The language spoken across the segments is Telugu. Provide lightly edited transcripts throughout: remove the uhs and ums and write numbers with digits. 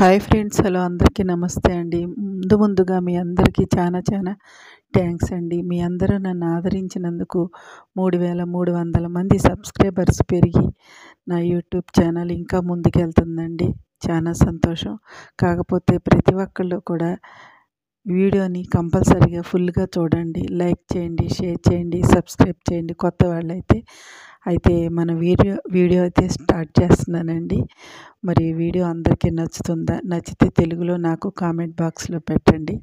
హాయ్ ఫ్రెండ్స్, హలో అందరికీ నమస్తే అండి. ముందుగా మీ అందరికీ చాలా థ్యాంక్స్ అండి. మీ అందరూ నన్ను ఆదరించినందుకు 3300 మంది సబ్స్క్రైబర్స్ పెరిగి నా యూట్యూబ్ ఛానల్ ఇంకా ముందుకెళ్తుందండి. చాలా సంతోషం. కాకపోతే ప్రతి ఒక్కళ్ళు కూడా వీడియోని కంపల్సరీగా ఫుల్గా చూడండి, లైక్ చేయండి, షేర్ చేయండి, సబ్స్క్రైబ్ చేయండి. కొత్త వాళ్ళైతే మన వీడియో అయితే స్టార్ట్ చేస్తున్నానండి. మరి వీడియో అందరికీ నచ్చుతుందా? నచ్చితే తెలుగులో నాకు కామెంట్ బాక్స్లో పెట్టండి.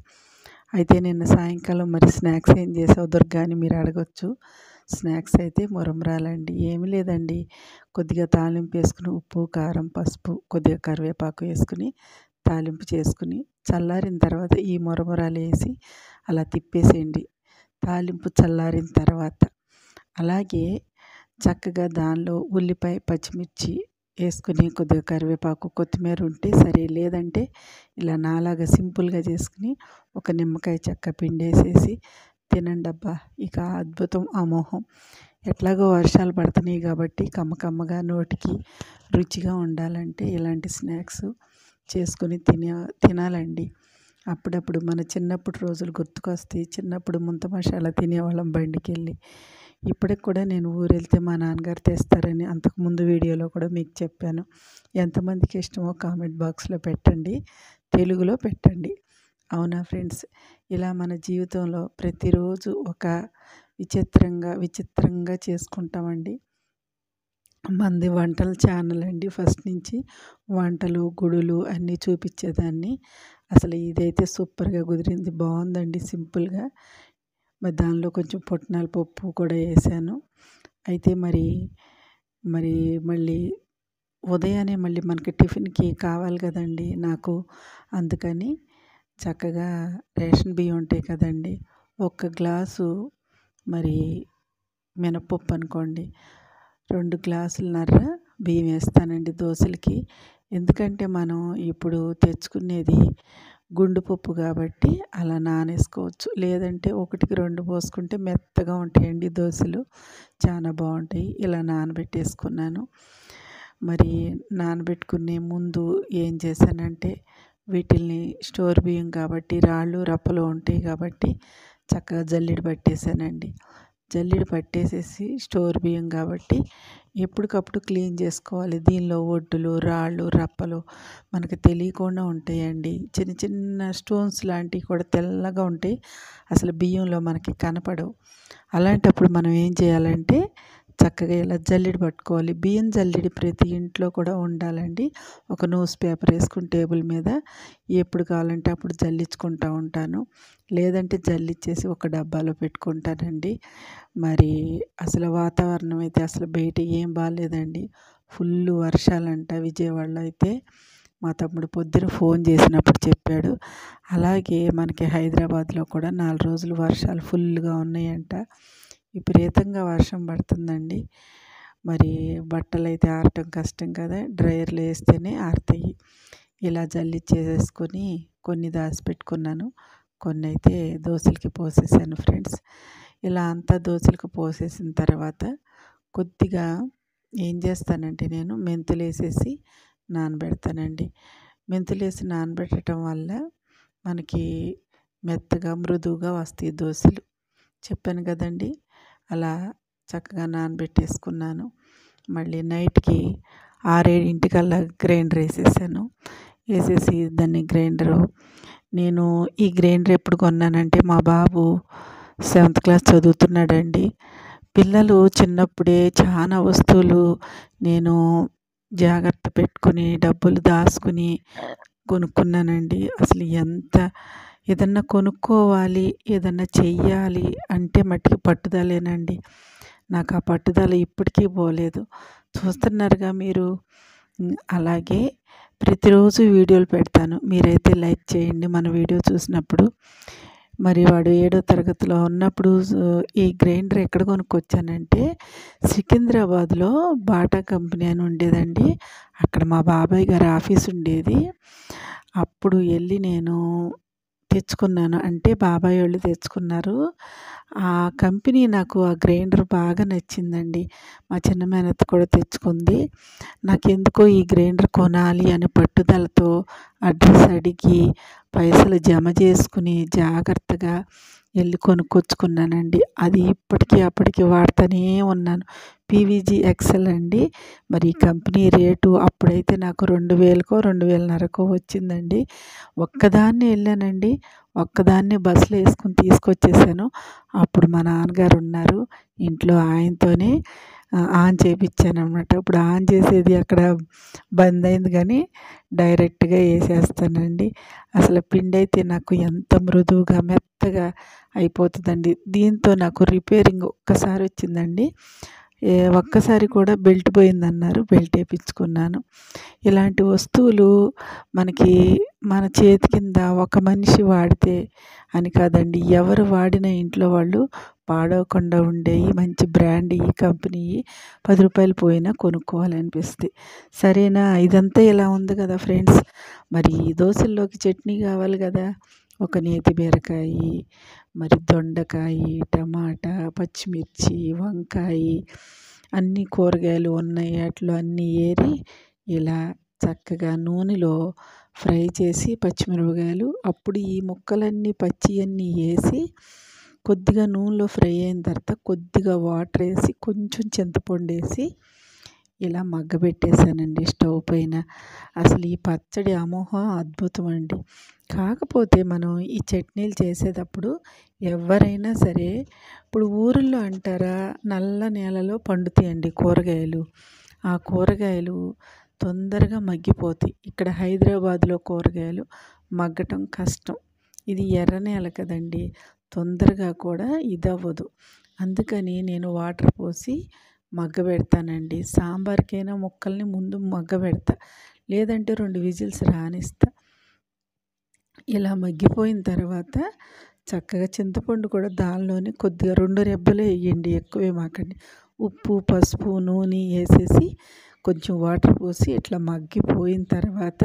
అయితే నిన్న సాయంకాలం మరి స్నాక్స్ ఏం చేసావు దుర్గా అని మీరు అడగొచ్చు. స్నాక్స్ అయితే మురమరాలండి. ఏమి లేదండి, కొద్దిగా తాలింపు వేసుకుని ఉప్పు, కారం, పసుపు, కొద్దిగా కరివేపాకు వేసుకుని తాలింపు చేసుకుని చల్లారిన తర్వాత ఈ మురమరాలు వేసి అలా తిప్పేసేయండి. తాలింపు చల్లారిన తర్వాత అలాగే చక్కగా దానిలో ఉల్లిపాయ, పచ్చిమిర్చి వేసుకుని కొద్దిగా కరివేపాకు, కొత్తిమీర ఉంటే సరే, లేదంటే ఇలా నాలాగా సింపుల్గా చేసుకుని ఒక నిమ్మకాయ చెక్క పిండేసేసి తినండి. అబ్బా, ఇక అద్భుతం, అమోఘం. ఎట్లాగో వర్షాలు పడుతున్నాయి కాబట్టి కమ్మగా నోటికి రుచిగా ఉండాలంటే ఇలాంటి స్నాక్స్ చేసుకుని తినాలండి. అప్పుడప్పుడు మన చిన్నప్పుడు రోజులు గుర్తుకొస్తాయి. చిన్నప్పుడు ముంత మసాలా తినేవాళ్ళం బండికి వెళ్ళి. ఇప్పటికి కూడా నేను ఊరు వెళ్తే మా నాన్నగారు తెస్తారని అంతకుముందు వీడియోలో కూడా మీకు చెప్పాను. ఎంతమందికి ఇష్టమో కామెంట్ బాక్స్లో పెట్టండి, తెలుగులో పెట్టండి. అవునా ఫ్రెండ్స్, ఇలా మన జీవితంలో ప్రతిరోజు ఒక విచిత్రంగా చేసుకుంటామండి. మంది వంటల ఛానల్ అండి. ఫస్ట్ నుంచి వంటలు, గుడులు అన్నీ చూపించేదాన్ని. అసలు ఇదైతే సూపర్గా కుదిరింది, బాగుందండి, సింపుల్గా. మరి దానిలో కొంచెం పుట్నాల పప్పు కూడా వేసాను. అయితే మళ్ళీ ఉదయాన్నే మళ్ళీ మనకి టిఫిన్కి కావాలి కదండి నాకు. అందుకని చక్కగా రేషన్ బియ్యం ఉంటాయి కదండి, 1 గ్లాసు మరి మినపప్పు అనుకోండి, 2 గ్లాసులన్నర బియ్యం వేస్తానండి దోశలకి. ఎందుకంటే మనం ఇప్పుడు తెచ్చుకునేది గుండు పప్పు కాబట్టి అలా నానేసుకోవచ్చు. లేదంటే 1కి 2 పోసుకుంటే మెత్తగా ఉంటాయండి దోశలు, చాలా బాగుంటాయి. ఇలా నానబెట్టేసుకున్నాను. మరి నానబెట్టుకునే ముందు ఏం చేశానంటే వీటిల్ని స్టోర్ బియ్యం కాబట్టి రాళ్ళు రప్పలు ఉంటాయి కాబట్టి చక్కగా జల్లెడ పట్టేశానండి. జల్లెడ పట్టేసేసి స్టోర్ బియ్యం కాబట్టి ఎప్పటికప్పుడు క్లీన్ చేసుకోవాలి. దీనిలో ఒడ్డులు, రాళ్ళు, రప్పలు మనకు తెలియకుండా ఉంటాయండి. చిన్న స్టోన్స్ లాంటివి కూడా తెల్లగా ఉంటాయి, అసలు బియ్యంలో మనకి కనపడవు. అలాంటప్పుడు మనం ఏం చేయాలంటే చక్కగా ఇలా జల్లెడ పట్టుకోవాలి. బియ్యం జల్లెడ ప్రతి ఇంట్లో కూడా ఉండాలండి. ఒక న్యూస్ పేపర్ వేసుకుని టేబుల్ మీద ఎప్పుడు కావాలంటే అప్పుడు జల్లించుకుంటూ ఉంటాను. లేదంటే జల్లిచ్చేసి ఒక డబ్బాలో పెట్టుకుంటానండి. మరి అసలు వాతావరణం అయితే అసలు బయట ఏం బాగాలేదండి. ఫుల్ వర్షాలంట విజయవాడలో. అయితే మా తమ్ముడు పొద్దున ఫోన్ చేసినప్పుడు చెప్పాడు. అలాగే మనకి హైదరాబాద్లో కూడా 4 రోజులు వర్షాలు ఫుల్గా ఉన్నాయంట. విపరీతంగా వర్షం పడుతుందండి. మరి బట్టలు అయితే ఆరటం కష్టం కదా, డ్రైయర్లో వేస్తేనే ఆరుతాయి. ఇలా జల్లిచ్చేసుకొని కొన్ని దాచిపెట్టుకున్నాను, కొన్ని అయితే దోశలకి పోసేసాను ఫ్రెండ్స్. ఇలా అంతా దోశలకు పోసేసిన తర్వాత కొద్దిగా ఏం చేస్తానంటే నేను మెంతులు వేసేసి నానబెడతానండి. మెంతులు వేసి నానబెట్టడం వల్ల మనకి మెత్తగా మృదువుగా వస్తాయి దోశలు. చెప్పాను కదండి, అలా చక్కగా నానబెట్టేసుకున్నాను. మళ్ళీ నైట్కి 6-7 గ్రైండర్ వేసేసాను. వేసేసి దాన్ని నేను ఈ గ్రైండర్ ఎప్పుడు కొన్నానంటే మా బాబు 7th క్లాస్ చదువుతున్నాడండి. పిల్లలు చిన్నప్పుడే చాలా వస్తువులు నేను జాగ్రత్త పెట్టుకుని డబ్బులు దాచుకుని కొనుక్కున్నానండి. అసలు ఏదన్నా కొనుక్కోవాలి, ఏదన్నా చెయ్యాలి అంటే మట్టికి పట్టుదలేనండి. నాకు ఆ పట్టుదల ఇప్పటికీ పోలేదు. చూస్తున్నారుగా మీరు. అలాగే ప్రతిరోజు వీడియోలు పెడతాను, మీరైతే లైక్ చేయండి మన వీడియో చూసినప్పుడు. మరి వాడు 7వ తరగతిలో ఉన్నప్పుడు ఈ గ్రైండర్ ఎక్కడ కొనుక్కొచ్చానంటే సికింద్రాబాద్లో బాటా కంపెనీ అని ఉండేదండి. అక్కడ మా బాబాయ్ గారి ఆఫీస్ ఉండేది. అప్పుడు వెళ్ళి నేను తెచ్చుకున్నాను. అంటే బాబాయ్ వాళ్ళు తెచ్చుకున్నారు. ఆ కంపెనీ నాకు ఆ గ్రైండర్ బాగా నచ్చిందండి. మా చిన్న మేనత్త కూడా తెచ్చుకుంది. నాకెందుకో ఈ గ్రైండర్ కొనాలి అనే పట్టుదలతో అడ్రస్ అడిగి పైసలు జమ చేసుకుని జాగ్రత్తగా ఎళ్ళి కొనుక్కొచ్చుకున్నానండి. అది ఇప్పటికి అప్పటికి వాడుతూనే ఉన్నాను. పీవీజీ ఎక్సెల్ అండి. మరి ఈ కంపెనీ రేటు అప్పుడైతే నాకు 2000కో 2500కో వచ్చిందండి. ఒక్కదాన్నే వెళ్ళానండి. ఒక్కదాన్నే బస్సులో వేసుకొని తీసుకొచ్చేసాను. అప్పుడు మా నాన్నగారు ఉన్నారు. ఇంట్లో ఆయనతోనే ఆన్ చేపించాననమాట. ఇప్పుడు ఆన్ చేసేది అక్కడ బంద్ అయింది కానీ డైరెక్ట్గా వేసేస్తానండి. అసలు పిండి అయితే నాకు ఎంత మృదువుగా మెత్తగా అయిపోతుందండి. దీంతో నాకు రిపేరింగ్ ఒక్కసారి వచ్చిందండి. ఒక్కసారి కూడా బెల్ట్ పోయిందన్నారు. బెల్ట్ వేయించుకున్నాను. ఇలాంటి వస్తువులు మనకి మన చేతి కింద ఒక మనిషి వాడితే అని కాదండి, ఎవరు వాడిన ఇంట్లో వాళ్ళు పాడవకుండా ఉండేవి మంచి బ్రాండ్ ఈ కంపెనీ రూ. 10 పోయినా కొనుక్కోవాలనిపిస్తుంది. సరేనా, ఇదంతా ఇలా ఉంది కదా ఫ్రెండ్స్. మరి దోశల్లోకి చట్నీ కావాలి కదా. ఒక నేతి బీరకాయ, మరి దొండకాయ, టమాటా, పచ్చిమిర్చి, వంకాయ, అన్ని కూరగాయలు ఉన్నాయి. అట్లా అన్నీ ఏరి ఇలా చక్కగా నూనెలో ఫ్రై చేసి పచ్చిమిరపకాయలు, అప్పుడు ఈ ముక్కలన్నీ పచ్చివన్నీ వేసి కొద్దిగా నూనెలో ఫ్రై అయిన తర్వాత కొద్దిగా వాటర్ వేసి కొంచెం చింతపండు వేసి ఇలా మగ్గబెట్టేసానండి స్టవ్ పైన. అసలు ఈ పచ్చడి అమోఘం, అద్భుతం అండి. కాకపోతే మనం ఈ చట్నీలు చేసేటప్పుడు ఎవరైనా సరే, ఇప్పుడు ఊరిలో అంటారా నల్ల నేలలో పండుతాయండి కూరగాయలు. ఆ కూరగాయలు తొందరగా మగ్గిపోతాయి. ఇక్కడ హైదరాబాద్లో కూరగాయలు మగ్గటం కష్టం. ఇది ఎర్ర నేల కదండి, తొందరగా కూడా ఇదవ్వదు. అందుకని నేను వాటర్ పోసి మగ్గబెడతానండి. సాంబార్కైనా ముక్కల్ని ముందు మగ్గబెడతా, లేదంటే 2 విజిల్స్ రానిస్తా. ఇలా మగ్గిపోయిన తర్వాత చక్కగా చింతపండు కూడా దానిలోనే కొద్దిగా 2 రెబ్బలే వేయండి, ఎక్కువే మాకండి. ఉప్పు, పసుపు, నూనె వేసేసి కొంచెం వాటర్ పోసి ఇట్లా మగ్గిపోయిన తర్వాత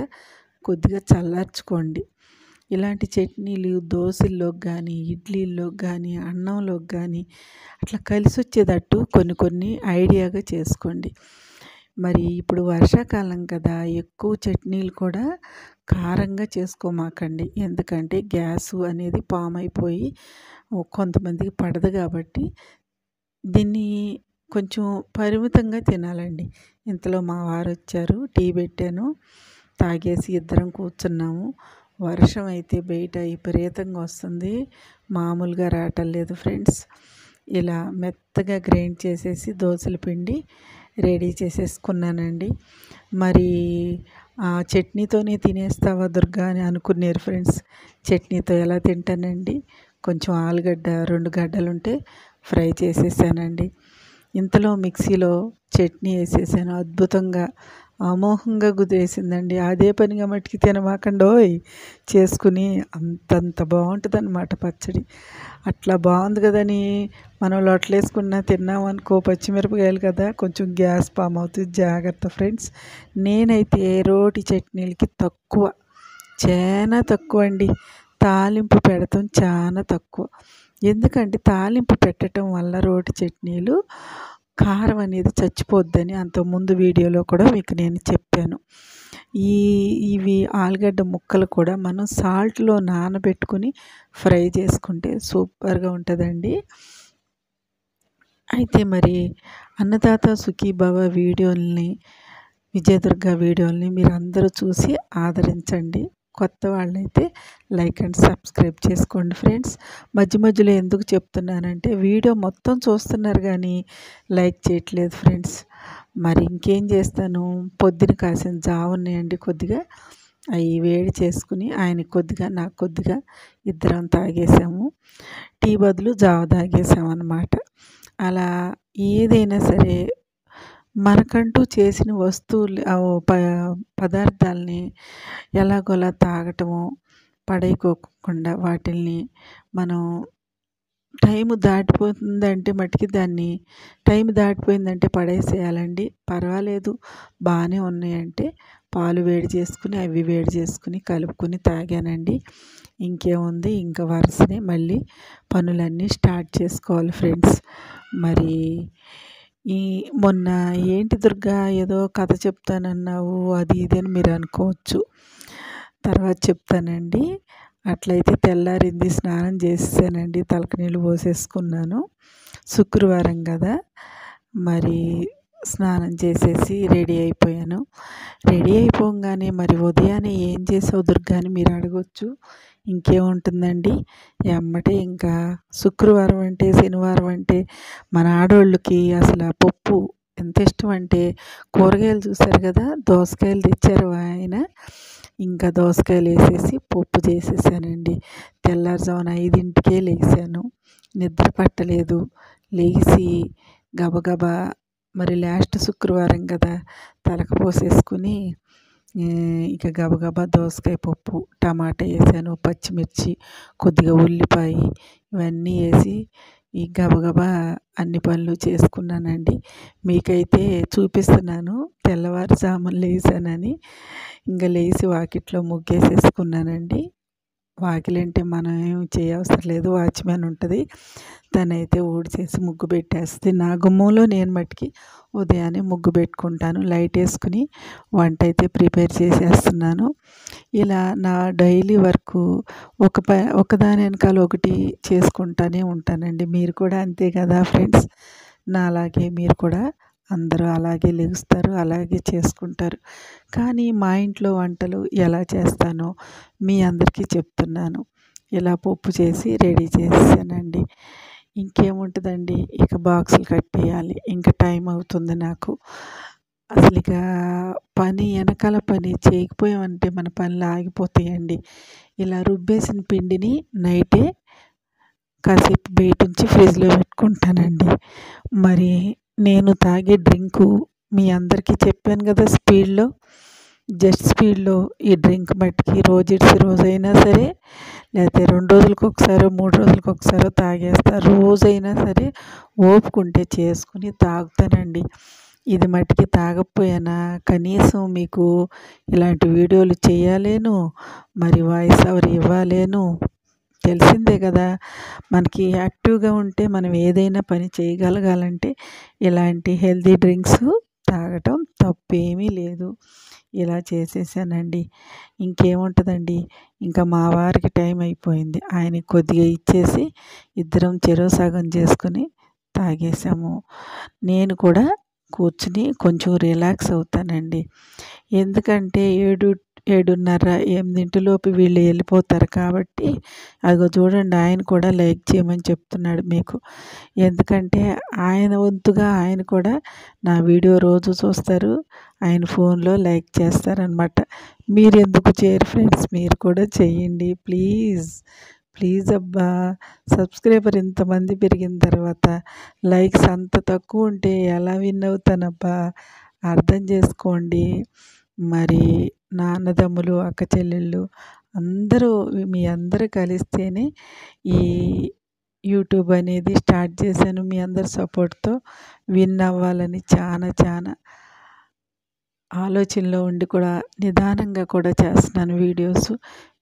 కొద్దిగా చల్లార్చుకోండి. ఇలాంటి చట్నీలు దోశల్లోకి కానీ, ఇడ్లీల్లోకి కానీ, అన్నంలోకి కానీ అట్లా కలిసి వచ్చేటట్టు కొన్ని ఐడియాగా చేసుకోండి. మరి ఇప్పుడు వర్షాకాలం కదా, ఎక్కువ చట్నీలు కూడా కారంగా చేసుకోమాకండి. ఎందుకంటే గ్యాసు అనేది పామ్ అయిపోయి కొంతమందికి పడదు కాబట్టి దీన్ని కొంచెం పరిమితంగా తినాలండి. ఇంతలో మా వారు వచ్చారు, టీ పెట్టాను, తాగేసి ఇద్దరం కూర్చున్నాము. వర్షం అయితే బయట విపరీతంగా వస్తుంది, మామూలుగా రావటం లేదు ఫ్రెండ్స్. ఇలా మెత్తగా గ్రైండ్ చేసేసి దోశల పిండి రెడీ చేసేసుకున్నానండి. మరి ఆ చట్నీతోనే తినేస్తావా దుర్గా అని అనుకున్నారు ఫ్రెండ్స్. చట్నీతో ఎలా తింటానండి, కొంచెం ఆలుగడ్డ 2 గడ్డలు ఉంటే ఫ్రై చేసేసానండి. ఇంతలో మిక్సీలో చట్నీ వేసేసాను. అద్భుతంగా అమోఘంగా కుదిరేసిందండి. అదే పనిగా మట్టికి తినమాకండోయ్ చేసుకుని, అంతంత బాగుంటుంది అన్నమాట పచ్చడి. అట్లా బాగుంది కదని మనం లొట్టలేసుకున్నా తిన్నామనుకో, పచ్చిమిరపకాయలు కదా, కొంచెం గ్యాస్ ఫామ్ అవుతుంది, జాగ్రత్త ఫ్రెండ్స్. నేనైతే రోటి చట్నీలకి తక్కువ, చాలా తక్కువ అండి. తాలింపు పెడతాం చాలా తక్కువ. ఎందుకంటే తాలింపు పెట్టడం వల్ల రోటి చట్నీలు కారం అనేది చచ్చిపోద్దని అంతకుముందు వీడియోలో కూడా మీకు నేను చెప్పాను. ఇవి ఆలుగడ్డ ముక్కలు కూడా మనం సాల్ట్లో నానబెట్టుకుని ఫ్రై చేసుకుంటే సూపర్గా ఉంటుందండి. అయితే మరి అన్నదాత సుఖీభవ వీడియోల్ని, విజయదుర్గ వీడియోల్ని మీరు అందరూ చూసి ఆదరించండి. కొత్త వాళ్ళైతే లైక్ అండ్ సబ్స్క్రైబ్ చేసుకోండి ఫ్రెండ్స్. మధ్య మధ్యలో ఎందుకు చెప్తున్నానంటే వీడియో మొత్తం చూస్తున్నారు కానీ లైక్ చేయట్లేదు ఫ్రెండ్స్. మరి ఇంకేం చేస్తాను, పొద్దున కాసిన జావ ఉన్నాయండి కొద్దిగా, అవి వేడి చేసుకుని ఆయనకి కొద్దిగా నాకు కొద్దిగా ఇద్దరం తాగేసాము. టీ బదులు జావ తాగేసామన్నమాట. అలా ఏదైనా సరే మనకంటూ చేసిన వస్తువులు పదార్థాలని ఎలాగోలా తాగటము, పడేయకోకుండా వాటిల్ని మనం టైము దాటిపోతుందంటే మట్టుకి దాన్ని టైం దాటిపోయిందంటే పడేసేయాలండి. పర్వాలేదు బాగానే ఉన్నాయంటే పాలు వేడి చేసుకుని అవి వేడి చేసుకుని కలుపుకొని తాగానండి. ఇంకేముంది, ఇంకా వరుసనే మళ్ళీ పనులన్నీ స్టార్ట్ చేసుకోవాలి ఫ్రెండ్స్. మరి ఈ మొన్న ఏంటి దుర్గా ఏదో కథ చెప్తానన్నావు అది ఇది అని మీరు అనుకోవచ్చు. తర్వాత చెప్తానండి. అట్లయితే తెల్లారింది, స్నానం చేసేసానండి, తలకు నీళ్ళు పోసేసుకున్నాను. శుక్రవారం కదా, మరి స్నానం చేసేసి రెడీ అయిపోయాను. రెడీ అయిపోగానే మరి ఉదయాన్నే ఏం చేసావు దుర్గా అని మీరు అడగొచ్చు. ఇంకేముంటుందండి, ఎమ్మటే ఇంకా శుక్రవారం అంటే శనివారం అంటే మన ఆడోళ్ళకి అసలు ఆ పప్పు ఎంత ఇష్టం అంటే, కూరగాయలు చూశారు కదా, దోసకాయలు తెచ్చారు ఆయన, ఇంకా దోసకాయలు వేసేసి పప్పు చేసేసానండి. తెల్లారుజామున 5కే లేచాను, నిద్ర పట్టలేదు. లేచి గబగబా మరి లాస్ట్ శుక్రవారం కదా తలకు పోసేసుకుని ఇక గబగబా దోసకాయ పప్పు, టమాటా వేసాను, పచ్చిమిర్చి, కొద్దిగా ఉల్లిపాయ ఇవన్నీ వేసి ఈ గబగబా అన్ని పనులు చేసుకున్నానండి. మీకైతే చూపిస్తున్నాను తెల్లవారుజామున లేచానని. ఇంకా లేచి వాకిట్లో ముగ్గేసేసుకున్నానండి. వాకిలంటే మనం ఏం చేయవసరం లేదు, వాచ్మెన్ ఉంటుంది, తనైతే ఊడ్చేసి ముగ్గు పెట్టేస్తే నా గుమ్మంలో నేను మట్టుకి ఉదయాన్నే ముగ్గు పెట్టుకుంటాను. లైట్ వేసుకుని వంట అయితే ప్రిపేర్ చేసేస్తున్నాను. ఇలా నా డైలీ వర్క్ ఒకదాని వెనకాల ఒకటి చేసుకుంటానే ఉంటానండి. మీరు కూడా అంతే కదా ఫ్రెండ్స్, నాలాగే మీరు కూడా అందరూ అలాగే లెగుస్తారు, అలాగే చేసుకుంటారు. కానీ మా ఇంట్లో వంటలు ఎలా చేస్తానో మీ అందరికీ చెప్తున్నాను. ఇలా పప్పు చేసి రెడీ చేసేసానండి. ఇంకేముంటుందండి, ఇక బాక్సులు కట్టేయాలి, ఇంకా టైం అవుతుంది నాకు. అసలు ఇక పని వెనకాల పని చేయకపోయామంటే మన పనులు ఆగిపోతాయండి. ఇలా రుబ్బేసిన పిండిని నైటే కాసేపు బయట ఉంచి ఫ్రిడ్జ్లో పెట్టుకుంటానండి. మరి నేను తాగే డ్రింకు మీ అందరికీ చెప్పాను కదా, జస్ట్ స్పీడ్లో ఈ డ్రింక్ మట్టుకి రోజైనా సరే, లేకపోతే 2 రోజులకు ఒకసారో 3 రోజులకు ఒకసారో తాగేస్తా. రోజైనా సరే ఓపుకుంటే చేసుకుని తాగుతానండి. ఇది మట్టుకి తాగకపోయినా కనీసం మీకు ఇలాంటి వీడియోలు చేయలేను, మరి వాయిస్ ఓవర్ ఇవ్వలేను. తెలిసిందే కదా, మనకి యాక్టివ్గా ఉంటే మనం ఏదైనా పని చేయగలగాలంటే ఇలాంటి హెల్తీ డ్రింక్స్ తాగటం తప్పేమీ లేదు. ఇలా చేసేసానండి. ఇంకేముంటుందండి, ఇంకా మా వారికి టైం అయిపోయింది, ఆయనకి కొద్దిగా ఇచ్చేసి ఇద్దరం చెరో సగం చేసుకుని తాగేసాము. నేను కూడా కూర్చుని కొంచెం రిలాక్స్ అవుతానండి. ఎందుకంటే 7:30, 8 వీళ్ళు వెళ్ళిపోతారు కాబట్టి. అదిగో చూడండి, ఆయన కూడా లైక్ చేయమని చెప్తున్నాడు మీకు. ఎందుకంటే ఆయన వంతుగా ఆయన కూడా నా వీడియో రోజు చూస్తారు, ఆయన ఫోన్లో లైక్ చేస్తారనమాట. మీరు ఎందుకు చేయరు ఫ్రెండ్స్, మీరు కూడా చెయ్యండి ప్లీజ్ అబ్బా. సబ్స్క్రైబర్ ఇంతమంది పెరిగిన తర్వాత లైక్స్ అంత తక్కువ ఉంటే ఎలా విన్ అవుతానబ్బా, అర్థం చేసుకోండి. మరి నా అన్నదమ్ములు, అక్క చెల్లెళ్ళు అందరూ, మీ అందరూ కలిస్తేనే ఈ యూట్యూబ్ అనేది స్టార్ట్ చేశాను. మీ అందరి సపోర్ట్తో విన్ అవ్వాలని చాలా ఆలోచనలో ఉండి కూడా నిదానంగా కూడా చేస్తున్నాను వీడియోస్.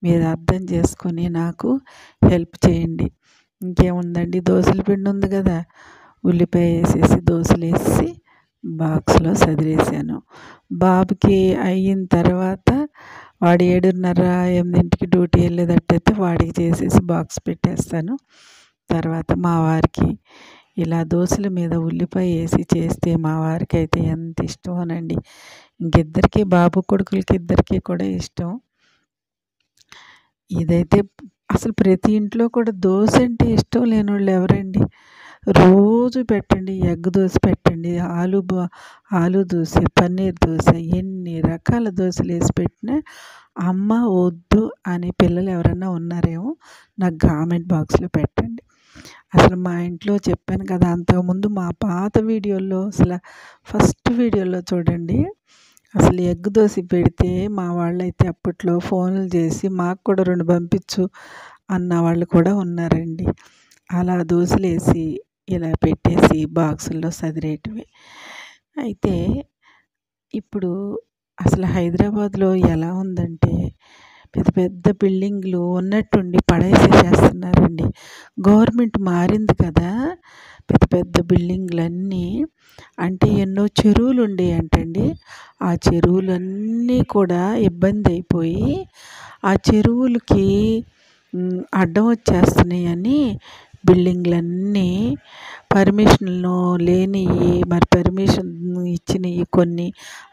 మీరు అర్థం చేసుకొని నాకు హెల్ప్ చేయండి. ఇంకేముందండి, దోశల పిండి ఉంది కదా, ఉల్లిపాయ వేసేసి దోశలు వేసి బాక్స్లో సదిరేసాను. బాబుకి అయిన తర్వాత వాడు 7:30, 8కి డ్యూటీ వెళ్ళేటట్టయితే వాడికి చేసేసి బాక్స్ పెట్టేస్తాను. తర్వాత మా వారికి ఇలా దోశల మీద ఉల్లిపాయ వేసి చేస్తే మా వారికి అయితే ఎంత ఇష్టమోనండి. ఇంకిద్దరికి, బాబు కొడుకులకి ఇద్దరికి కూడా ఇష్టం. ఇదైతే అసలు ప్రతి ఇంట్లో కూడా దోశ అంటే ఇష్టం లేని వాళ్ళు ఎవరండి. రోజు పెట్టండి, ఎగ్ దోశ పెట్టండి, ఆలు దోశ, పన్నీర్ దోశ, ఎన్ని రకాల దోశలు వేసి పెట్టినా అమ్మ వద్దు అనే పిల్లలు ఎవరన్నా ఉన్నారేమో నాకు కామెంట్ బాక్స్లో పెట్టండి. అసలు మా ఇంట్లో చెప్పాను కదా, అంతకుముందు మా పాత వీడియోల్లో, అసలు ఫస్ట్ వీడియోలో చూడండి, అసలు ఎగ్ దోశ పెడితే మా వాళ్ళైతే అప్పట్లో ఫోన్లు చేసి మాకు కూడా 2 పంపించు అన్న వాళ్ళు కూడా ఉన్నారండి. అలా దోశలు వేసి ఇలా పెట్టేసి బాక్సుల్లో సదిరేయటమే. అయితే ఇప్పుడు అసలు హైదరాబాద్లో ఎలా ఉందంటే పెద్ద పెద్ద బిల్డింగ్లు ఉన్నట్టుండి పడేసేసేస్తున్నారండి. గవర్నమెంట్ మారింది కదా, పెద్ద పెద్ద బిల్డింగ్లన్నీ అంటే ఎన్నో చెరువులు ఉండేయంటండి. ఆ చెరువులన్నీ కూడా ఇబ్బంది అయిపోయి ఆ చెరువులకి అడ్డం వచ్చేస్తున్నాయని బిల్డింగ్లన్నీ పర్మిషన్లు లేనివి, మరి పర్మిషన్ ఇచ్చినవి కొన్ని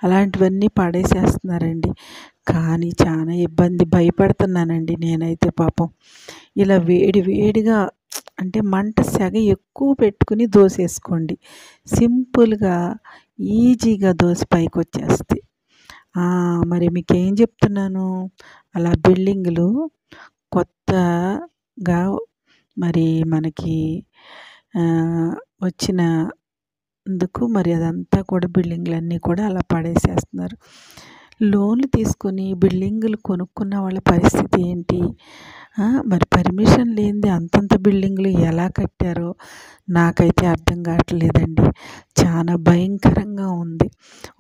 అలాంటివన్నీ పడేసేస్తున్నారండి. కానీ చాలా ఇబ్బంది భయపడుతున్నానండి నేనైతే పాపం. ఇలా వేడి వేడిగా అంటే మంట సెగ ఎక్కువ పెట్టుకుని దోసేసుకోండి, సింపుల్గా ఈజీగా దోశ పైకి వచ్చేస్తాయి. మరి మీకేం చెప్తున్నాను, అలా బిల్డింగులు కొత్తగా మరి మనకి వచ్చినందుకు మరి అదంతా కూడా బిల్డింగ్లన్నీ కూడా అలా పడేసేస్తున్నారు. లోన్లు తీసుకొని బిల్డింగులు కొనుక్కున్న వాళ్ళ పరిస్థితి ఏంటి? మరి పర్మిషన్ లేనిదే అంతంత బిల్డింగులు ఎలా కట్టారో నాకైతే అర్థం కావట్లేదండి. చాలా భయంకరంగా ఉంది.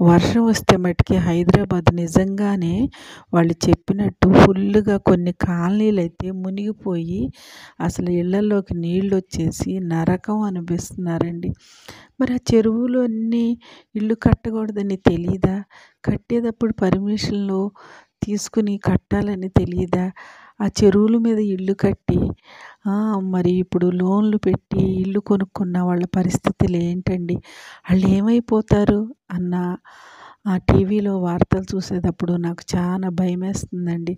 వర్షం వస్తే మట్టుకి హైదరాబాద్ నిజంగానే వాళ్ళు చెప్పినట్టు ఫుల్లుగా కొన్ని కాలనీలు అయితే మునిగిపోయి అసలు ఇళ్లలోకి నీళ్ళు వచ్చేసి నరకం అనిపిస్తున్నారండి. మరి ఆ చెరువులు అన్నీ ఇల్లు కట్టకూడదని తెలీదా? కట్టేటప్పుడు పర్మిషన్లు తీసుకుని కట్టాలని తెలీదా? ఆ చెరువుల మీద ఇల్లు కట్టి మరి ఇప్పుడు లోన్లు పెట్టి ఇల్లు కొనుక్కున్న వాళ్ళ పరిస్థితులు ఏంటండి? వాళ్ళు ఏమైపోతారు అన్న ఆ టీవీలో వార్తలు చూసేటప్పుడు నాకు చాలా భయమేస్తుందండి.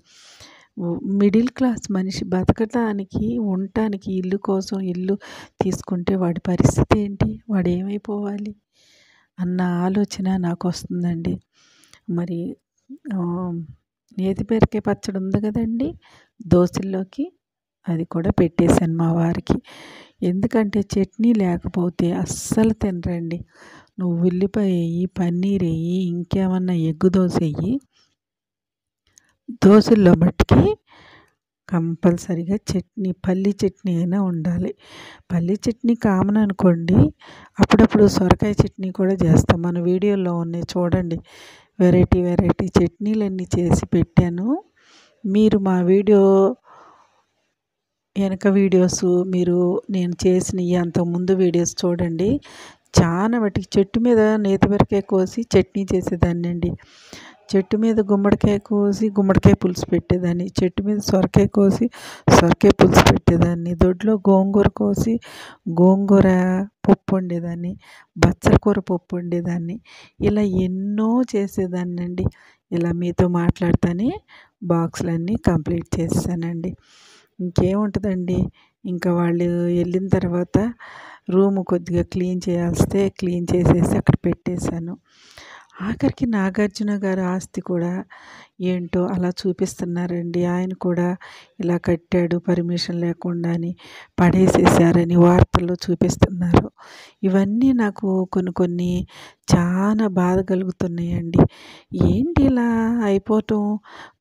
మిడిల్ క్లాస్ మనిషి బతకటానికి, ఉండటానికి ఇల్లు కోసం ఇల్లు తీసుకుంటే వాడి పరిస్థితి ఏంటి? వాడు ఏమైపోవాలి అన్న ఆలోచన నాకు వస్తుందండి. మరి నేతి బీరకాయ పచ్చడి ఉంది కదండి, దోశల్లోకి అది కూడా పెట్టేశాను మా వారికి. ఎందుకంటే చట్నీ లేకపోతే అస్సలు తినరండి. నువ్వు ఉల్లిపాయ వెయ్యి, పన్నీర్ వెయ్యి, ఇంకేమన్నా ఎగ్గు దోశ వెయ్యి, దోశల్లో మట్టుకి కంపల్సరిగా చట్నీ, పల్లీ చట్నీ అయినా ఉండాలి. పల్లీ చట్నీ కామన్ అనుకోండి, అప్పుడప్పుడు సొరకాయ చట్నీ కూడా చేస్తాం. మన వీడియోలో ఉన్నాయి చూడండి, వెరైటీ వెరైటీ చట్నీలన్నీ చేసి పెట్టాను. మీరు మా వీడియో వెనక వీడియోస్, మీరు నేను చేసినవి అంతకుముందు వీడియోస్ చూడండి. చాలా మటుకు చెట్టు మీద నేతి బీరకాయ కోసి చట్నీ చేసేదాన్ని అండి. చెట్టు మీద గుమ్మడికాయ కోసి గుమ్మడికాయ పులుసు పెట్టేదాన్ని. చెట్టు మీద సొరకాయ కోసి సొరకాయ పులుసు పెట్టేదాన్ని. దొడ్లో గోంగూర కోసి గోంగూర పప్పు వండేదాన్ని. బచ్చల కూర పప్పు వండేదాన్ని. ఇలా ఎన్నో చేసేదాన్ని అండి. ఇలా మీతో మాట్లాడుతూనే బాక్సులన్నీ కంప్లీట్ చేసేసానండి. ఇంకేముంటుందండి, ఇంకా వాళ్ళు వెళ్ళిన తర్వాత రూము కొద్దిగా క్లీన్ చేయాల్స్తే క్లీన్ చేసేసి అక్కడ పెట్టేశాను. ఆఖరికి నాగార్జున గారి ఆస్తి కూడా ఏంటో అలా చూపిస్తున్నారండి. ఆయన కూడా ఇలా కట్టాడు పర్మిషన్ లేకుండా అని, పడేసేసారని వార్తల్లో చూపిస్తున్నారు. ఇవన్నీ నాకు కొన్ని చాలా బాధ కలుగుతున్నాయండి. ఏంటి ఇలా అయిపోవటం?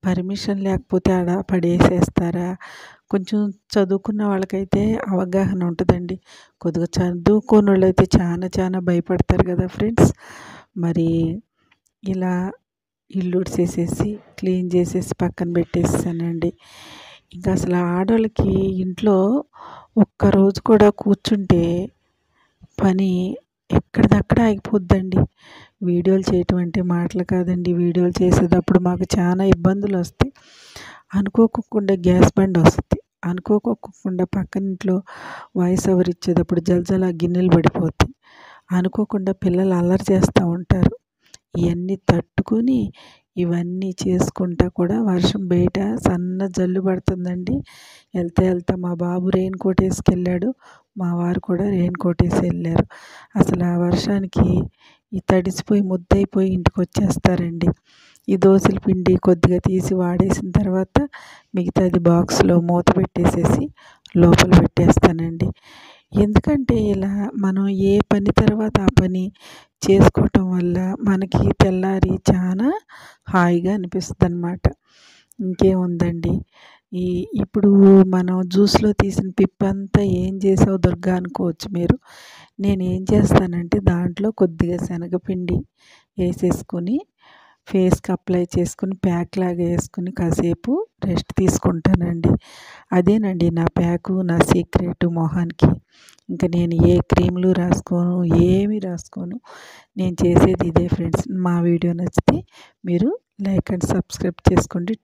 పర్మిషన్ లేకపోతే ఆడ పడేసేస్తారా? కొంచెం చదువుకున్న వాళ్ళకైతే అవగాహన ఉంటుందండి. కొద్దిగా చదువుకోని వాళ్ళు అయితే చాలా భయపడతారు కదా ఫ్రెండ్స్. మరి ఇలా ఇల్లు ఉడిసేసేసి క్లీన్ చేసేసి పక్కన పెట్టేసానండి. ఇంకా అసలు ఆడవాళ్ళకి ఇంట్లో ఒక్కరోజు కూడా కూర్చుంటే పని ఎక్కడిదక్కడ ఆగిపోద్దండి. వీడియోలు చేయటం అంటే మాటలు కాదండి. వీడియోలు చేసేటప్పుడు మాకు చాలా ఇబ్బందులు వస్తాయి. అనుకోకుండా గ్యాస్ బండ్ వస్తుంది. అనుకోకుండా పక్కన ఇంట్లో వాయిస్ ఓవర్ ఇచ్చేటప్పుడు జలజల గిన్నెలు పడిపోతాయి. అనుకోకుండా పిల్లలు అల్లరి చేస్తూ ఉంటారు. ఇవన్నీ తట్టుకొని ఇవన్నీ చేసుకుంటా కూడా వర్షం బయట సన్న జల్లు పడుతుందండి. వెళ్తా మా బాబు రెయిన్ కోట్ వేసుకెళ్ళాడు, మా వారు కూడా రెయిన్ కోట్ వేసి వెళ్ళారు. అసలు ఆ వర్షానికి ఈ తడిసిపోయి ముద్దయిపోయి ఇంటికి వచ్చేస్తారండి. ఈ దోశల పిండి కొద్దిగా తీసి వాడేసిన తర్వాత మిగతాది బాక్స్లో మూత పెట్టేసేసి లోపల పెట్టేస్తానండి. ఎందుకంటే ఇలా మనం ఏ పని తర్వాత ఆ పని చేసుకోవటం వల్ల మనకి తెల్లారి చాలా హాయిగా అనిపిస్తుంది అన్నమాట. ఇంకేముందండి, ఇప్పుడు మనం జ్యూస్లో తీసిన పిప్పంతా ఏం చేసావు దుర్గా అనుకోవచ్చు మీరు. నేను ఏం చేస్తానంటే దాంట్లో కొద్దిగా శనగపిండి వేసేసుకొని ఫేస్కి అప్లై చేసుకుని ప్యాక్ లాగా వేసుకుని కాసేపు రెస్ట్ తీసుకుంటానండి. అదేనండి నా ప్యాకు, నా సీక్రెట్ మొహానికి. ఇంకా నేను ఏ క్రీములు రాసుకోను, ఏమి రాసుకోను. నేను చేసేది ఇదే ఫ్రెండ్స్. మా వీడియో నచ్చితే మీరు లైక్ అండ్ సబ్స్క్రైబ్ చేసుకోండి.